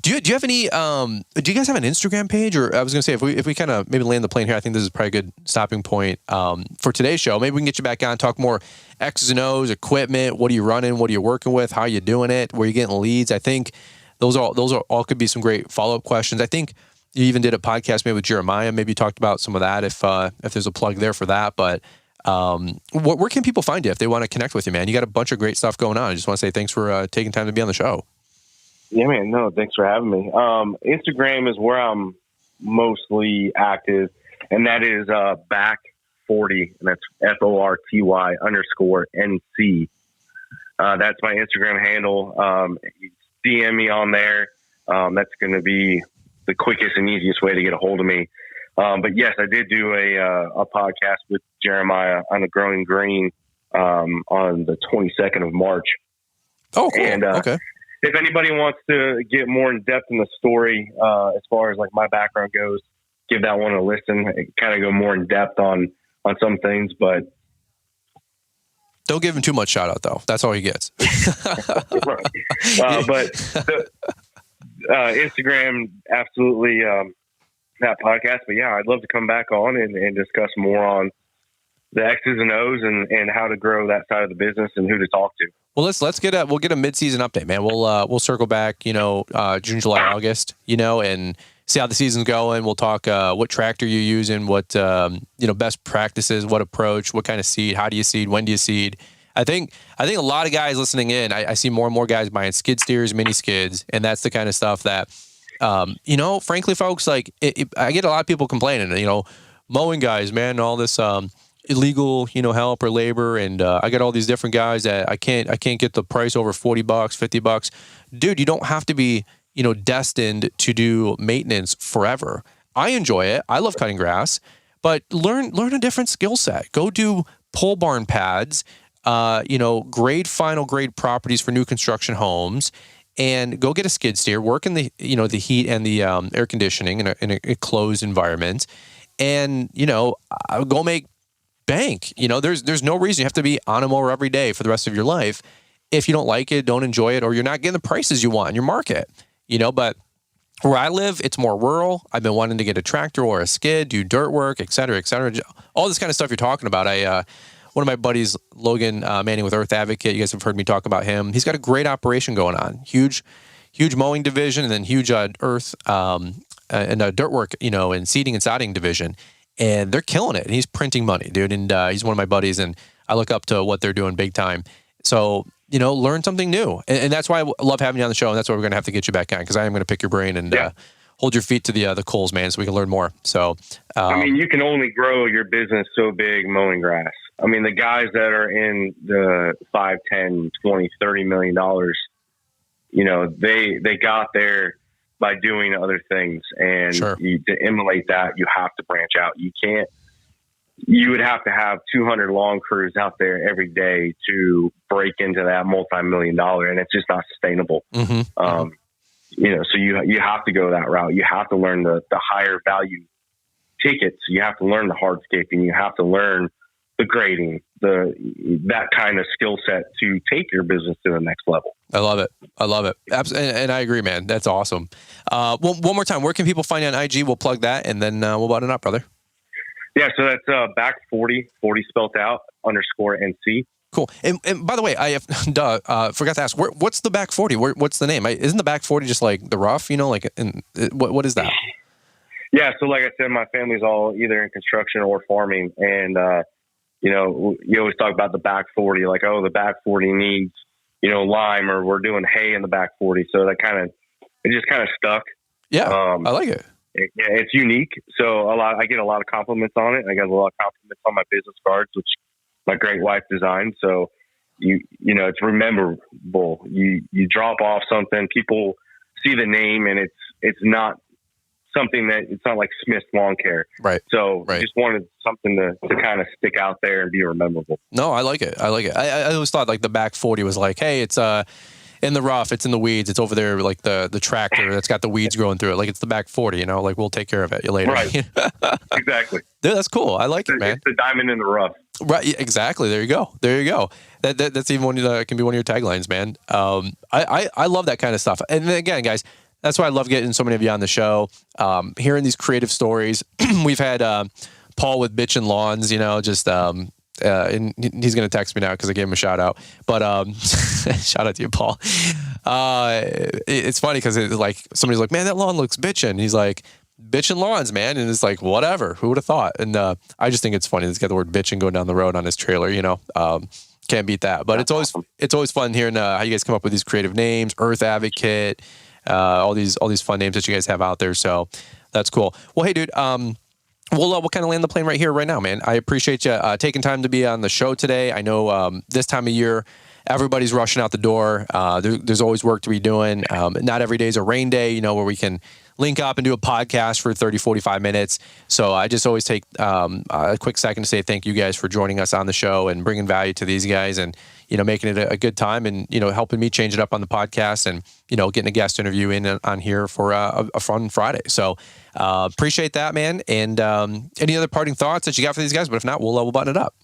do you have any? Do you guys have an Instagram page? Or I was gonna say, if we kind of maybe land the plane here, I think this is probably a good stopping point for today's show. Maybe we can get you back on, talk more X's and O's, equipment. What are you running? What are you working with? How are you doing it? Where are you getting leads? I think those are all could be some great follow-up questions. I think you even did a podcast maybe with Jeremiah. Maybe you talked about some of that if there's a plug there for that. But where can people find you if they want to connect with you, man? You got a bunch of great stuff going on. I just want to say thanks for taking time to be on the show. Yeah, man. No, thanks for having me. Instagram is where I'm mostly active, and that is back40, and that's FORTY_NC. That's my Instagram handle. DM me on there. That's going to be the quickest and easiest way to get a hold of me. But yes, I did do a podcast with Jeremiah on the Growing Green on the 22nd of March. Oh, cool. And okay. If anybody wants to get more in depth in the story, as far as like my background goes, give that one a listen. Kind of go more in depth on some things, but don't give him too much shout out though. That's all he gets. Right. But Instagram, absolutely. That podcast, but yeah, I'd love to come back on and discuss more on the X's and O's and how to grow that side of the business and who to talk to. Well, we'll get a mid-season update, man. We'll circle back, June, July, August, and see how the season's going. We'll talk what tractor you're using, what best practices, what approach, what kind of seed, how do you seed, when do you seed. I think a lot of guys listening in, I see more and more guys buying skid steers, mini skids, and that's the kind of stuff that frankly, folks, like I get a lot of people complaining, mowing guys, man, all this illegal, help or labor. And I got all these different guys that I can't get the price over $40, $50. Dude, you don't have to be, destined to do maintenance forever. I enjoy it. I love cutting grass, but learn a different skill set. Go do pole barn pads, grade final grade properties for new construction homes, and go get a skid steer, work in the, the heat and the air conditioning in a closed environment, and, go make bank. There's no reason you have to be on a mower every day for the rest of your life. If you don't like it, don't enjoy it, or you're not getting the prices you want in your market, but where I live, it's more rural. I've been wanting to get a tractor or a skid, do dirt work, et cetera, all this kind of stuff you're talking about. One of my buddies, Logan Manning with Earth Advocate, you guys have heard me talk about him. He's got a great operation going on. Huge mowing division, and then huge earth and dirt work, and seeding and sodding division. And they're killing it. And he's printing money, dude. And he's one of my buddies, and I look up to what they're doing big time. So, learn something new. And that's why I love having you on the show. And that's why we're going to have to get you back on, because I am going to pick your brain and hold your feet to the coals, man, so we can learn more. So, you can only grow your business so big mowing grass. The guys that are in the $5, $10, $20, $30 million, they got there by doing other things. And sure. To emulate that, you have to branch out. You would have to have 200 lawn crews out there every day to break into that multi-million dollar, and it's just not sustainable. Mm-hmm. So you have to go that route. You have to learn the higher value tickets. You have to learn the hardscaping. You have to learn the grading, that kind of skill set to take your business to the next level. I love it. And I agree, man. That's awesome. One more time, where can people find you on IG? We'll plug that, and then we'll button it up, brother. Yeah, so that's back 40 spelled out, _NC. Cool. And by the way, I have forgot to ask, what's the back 40? What's the name? Isn't the back 40 just like the rough, what is that? Yeah, so like I said, my family's all either in construction or farming. And, you always talk about the back 40, like, oh, the back 40 needs, lime, or we're doing hay in the back 40. So it just kind of stuck. Yeah, I like it. It's unique. So I get a lot of compliments on it. I got a lot of compliments on my business cards, which my great wife designed. So it's rememberable. You drop off something, people see the name, and it's not something that it's not like Smith's Lawn Care. Right. So right. Just wanted something to kind of stick out there and be rememberable. No, I like it. I always thought like the back 40 was like, hey, it's in the rough, it's in the weeds, it's over there like the tractor that's got the weeds growing through it. Like it's the back 40, like we'll take care of it later. Right. Exactly. Dude, that's cool. I like it, man. It's the diamond in the rough. Right. Exactly. There you go. That's even one can be one of your taglines, man. I love that kind of stuff. And then again, guys, that's why I love getting so many of you on the show, hearing these creative stories. We've had Paul with Bitchin' Lawns, and he's going to text me now because I gave him a shout out. But shout out to you, Paul. It's funny because it's like somebody's like, man, that lawn looks bitchin'. He's like, Bitchin' Lawns, man. And it's like, whatever. Who would have thought? And I just think it's funny. He's got the word bitchin' going down the road on his trailer, Can't beat that. But it's always fun hearing how you guys come up with these creative names, Earth Advocate, all these fun names that you guys have out there. So that's cool. Well, hey, dude, we'll kind of land the plane right here, right now, man. I appreciate you taking time to be on the show today. I know this time of year, everybody's rushing out the door. There's always work to be doing. Not every day is a rain day, where we can link up and do a podcast for 30, 45 minutes. So I just always take a quick second to say thank you guys for joining us on the show and bringing value to these guys and, making it a good time and, helping me change it up on the podcast and, getting a guest interview in on here for a fun Friday. So appreciate that, man. And any other parting thoughts that you got for these guys? But if not, we'll button it up.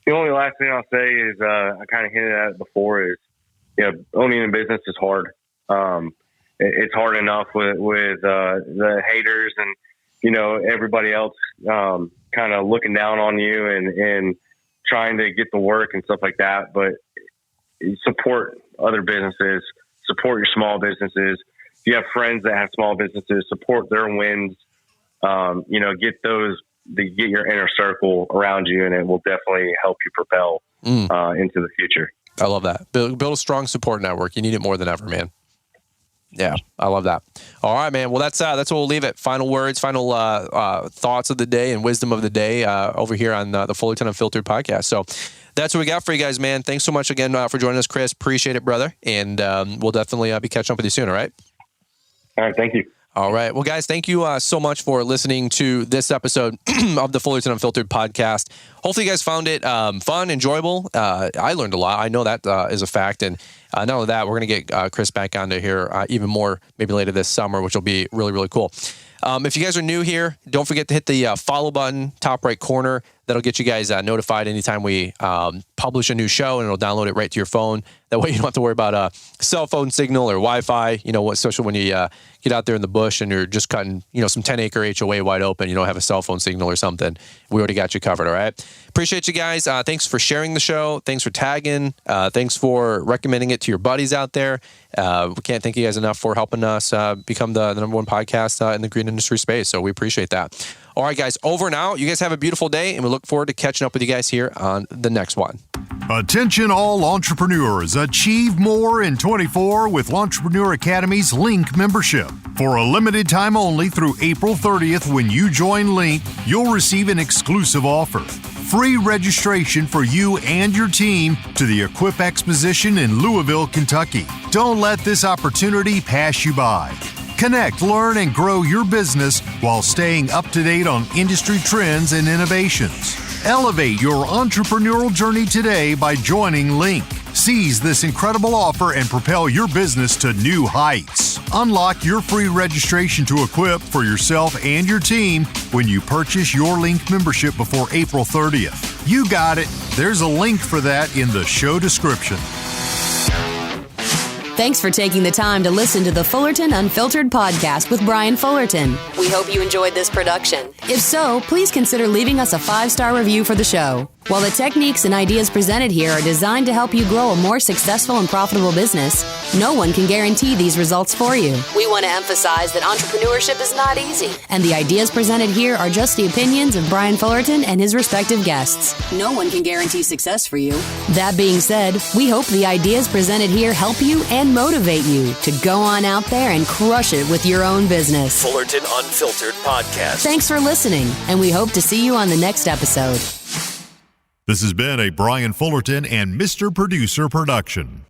The only last thing I'll say is I kind of hinted at it before is, owning a business is hard. It's hard enough with the haters and, everybody else kind of looking down on you and trying to get the work and stuff like that. But support other businesses, support your small businesses. If you have friends that have small businesses, support their wins. Get your inner circle around you, and it will definitely help you propel into the future. I love that. Build a strong support network. You need it more than ever, man. Yeah, I love that. All right, man. Well, that's what we'll leave it. Final words, final thoughts of the day and wisdom of the day over here on the Fullerton Unfiltered podcast. So that's what we got for you guys, man. Thanks so much again for joining us, Chris. Appreciate it, brother. And we'll definitely be catching up with you soon, all right? All right, thank you. All right. Well, guys, thank you so much for listening to this episode of the Fullerton Unfiltered podcast. Hopefully you guys found it fun, enjoyable. I learned a lot. I know that is a fact. And not only that, we're going to get Chris back onto here even more maybe later this summer, which will be really, really cool. If you guys are new here, don't forget to hit the follow button, top right corner. That'll get you guys notified anytime we publish a new show, and it'll download it right to your phone. That way you don't have to worry about a cell phone signal or Wi-Fi, especially when you get out there in the bush and you're just cutting, some 10-acre HOA wide open. You don't have a cell phone signal or something. We already got you covered, all right? Appreciate you guys. Thanks for sharing the show. Thanks for tagging. Thanks for recommending it to your buddies out there. We can't thank you guys enough for helping us become the number one podcast in the green industry space. So we appreciate that. All right, guys, over and out. You guys have a beautiful day, and we look forward to catching up with you guys here on the next one. Attention all entrepreneurs. Achieve more in 24 with Entrepreneur Academy's Link membership. For a limited time only through April 30th, when you join Link, you'll receive an exclusive offer. Free registration for you and your team to the Equip Exposition in Louisville, Kentucky. Don't let this opportunity pass you by. Connect, learn, and grow your business while staying up to date on industry trends and innovations. Elevate your entrepreneurial journey today by joining Link. Seize this incredible offer and propel your business to new heights. Unlock your free registration to Equip for yourself and your team when you purchase your Link membership before April 30th. You got it. There's a link for that in the show description. Thanks for taking the time to listen to the Fullerton Unfiltered podcast with Brian Fullerton. We hope you enjoyed this production. If so, please consider leaving us a 5-star review for the show. While the techniques and ideas presented here are designed to help you grow a more successful and profitable business, no one can guarantee these results for you. We want to emphasize that entrepreneurship is not easy, and the ideas presented here are just the opinions of Brian Fullerton and his respective guests. No one can guarantee success for you. That being said, we hope the ideas presented here help you and motivate you to go on out there and crush it with your own business. Fullerton Unfiltered Podcast. Thanks for listening, and we hope to see you on the next episode. This has been a Brian Fullerton and Mr. Producer production.